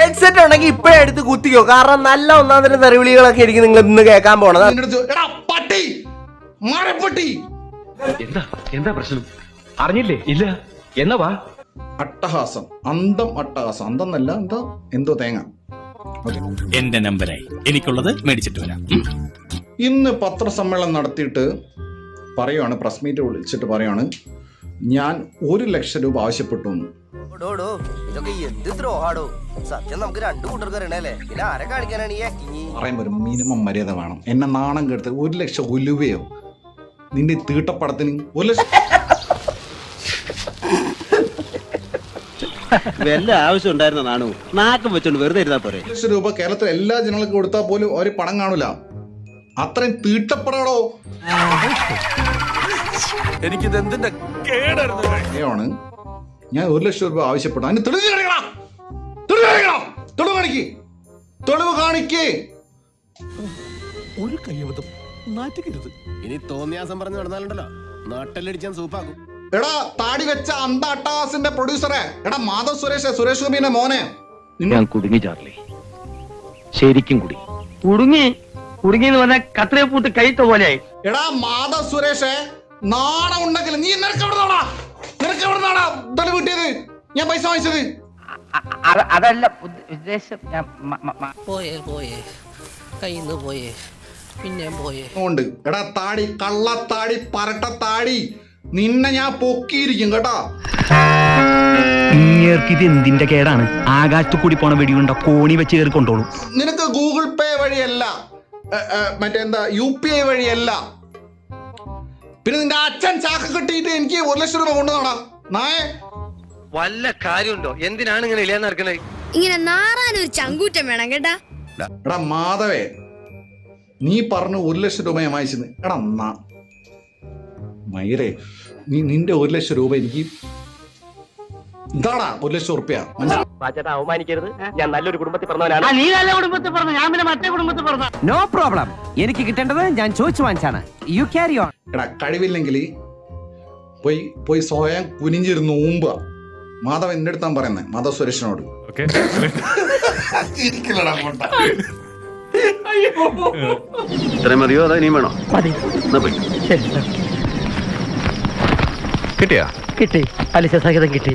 Headset ഉണ്ടെങ്കിൽ ഇപ്പഴേ എടുത്ത് കുത്തിക്കോ, കാരണം നല്ല ഒന്നാം തരം തെറിവിളികളൊക്കെ ആയിരിക്കും നിങ്ങൾ ഇന്ന് കേൾക്കാൻ പോണത്. എന്താ പ്രശ്നം? അറിഞ്ഞില്ലേ? ഇല്ല. എന്നാ വാ. അട്ടഹാസം, അന്തം അട്ടഹാസം, അന്തം എന്നല്ല, എന്തോ തേങ്ങ. എന്റെ നമ്പറായി എനിക്കുള്ളത് മേടിച്ചിട്ട് വരാം. ഇന്ന് പത്രസമ്മേളനം നടത്തിയിട്ട് പറയുവാണ്, പ്രസ് മീറ്റ് വിളിച്ചിട്ട് പറയുവാണ്, ഞാൻ 1 ലക്ഷം രൂപ ആവശ്യപ്പെട്ടു എന്ന്. ഇതൊക്കെ എന്ത് ദ്രോഹാടോ? സത്യം നമുക്ക് രണ്ടു കൂട്ടർക്ക് അറിയണല്ലേ, പിന്നെ ആരെ കാണിക്കാനാണ് ഈ ആക്ടിങ്? പറയുമ്പോൾ ഒരു മിനിമം മര്യാദ വേണം. എന്നെ നാണം കെടുത്ത് 1 ലക്ഷം ഉലുവയോ നിന്റെ തീട്ടപ്പടത്തിന് 1 ലക്ഷം വല്ല ആവശ്യം ഉണ്ടായിരുന്ന നാണു നാക്കം വെച്ചോണ്ട് വെറുതെ ഇരുന്നാ പോരെ. 1 ലക്ഷം രൂപ കേരളത്തിലെ എല്ലാ ജനങ്ങൾക്കും കൊടുത്താൽ പോലും ഒരു പണം കാണൂല. അത്രയും തീട്ടപ്പടാടോ. എനിക്കിത് എന്തിന്റെ കേടായിരുന്നു. ഞാൻ 1 ലക്ഷം രൂപ ആവശ്യപ്പെട്ടു. അതിന് തെളിവ് കാണിക്കേ. ഒരു കയ്യബദ്ധം നാറ്റിക്കരുത്. ഇനി തോന്നിയാസം പറഞ്ഞു നടന്നാലുണ്ടല്ലോ നാട്ടിലടിച്ചാൻ സൂപ്പാക്കും. എടാ താടി വെച്ച അന്ത അട്ടാസിന്റെ പ്രൊഡ്യൂസറെ, എടാ മാധവ് സുരേഷ് ഗോപിന്റെ മോനെ, ഞാൻ കുടുങ്ങി ചാർലി, ശരിക്കും കുടുങ്ങിന്ന് പറഞ്ഞാൽ കത്രയെ പൂട്ട് കൈത്ത പോലെയായി. എടാ മാധവ് സുരേഷ്, നാണം ഉണ്ടെങ്കിൽ നീ നിനക്ക് എവിടുന്നാടാ തെളിവ് കിട്ടിയത്? ഞാൻ പൈസ വാങ്ങിച്ചത് അതല്ല ഉദ്ദേശം. പോയേ കയ്യിന്ന് പോയേ, പിന്നെ പോയേ ഉണ്ട്. എടാ താടി, കള്ളത്താടി, പരട്ടത്താടി, നിന്നെ ഞാൻ പൊക്കിയിരിക്കും കേട്ടാ. ഇത് എന്തിന്റെ കേടാണ്? ആകാശത്ത് കൂടി പോണ വെടിയുണ്ട കോണി വെച്ച് കയറി കൊണ്ടോളൂ. നിനക്ക് ഗൂഗിൾ പേ വഴിയല്ല, മറ്റേന്താ UPI വഴിയല്ല, പിന്നെ നിന്റെ അച്ഛൻ ചാക്ക് കെട്ടിയിട്ട് എനിക്ക് 1 ലക്ഷം രൂപ കൊണ്ടുവന്നാടാ നായേ. വല്ല കാര്യമുണ്ടോ? എന്തിനാണ് ഇങ്ങനെ ഇല്ലാന്ന് നടക്കണേ? ഇങ്ങനെ നാറാനൊരു ചങ്കൂറ്റം വേണം കേട്ടാ. എടാ മാധവേ, നീ പറഞ്ഞു 1 ലക്ഷം രൂപ ഞാൻ വാങ്ങിച്ചത്. എടാ മയിരേ, നിന്റെ 1 ലക്ഷം രൂപ എനിക്ക് ഇതാടാ 1 ലക്ഷം റുപ്യ. അവമാനിക്കരുത്. ഞാൻ നല്ലൊരു കുടുംബത്തിൽ പറഞ്ഞവനാണ്. നീ നല്ല കുടുംബത്തിൽ പറഞ്ഞു, ഞാൻ പിന്നെ മറ്റേ കുടുംബത്തിൽ പറഞ്ഞു. നോ പ്രോബ്ലം, എനിക്ക് കിട്ടേണ്ടത് ഞാൻ ചോദിച്ചു വാങ്ങിച്ചാണ്. You carry on. എടാ കഴിവില്ലെങ്കിൽ പോയി സ്വയം കുനിഞ്ഞിരുന്ന് ഊമ്പ. മാധവ് എന്റെ അടുത്താൻ പറയുന്നത്, മാധവ് സുരേഷിനോട്. ഇത്രയും മതിയോ അതോ ഇനിയും വേണോ? കിട്ടി, പലിശ സഹിതം കിട്ടി.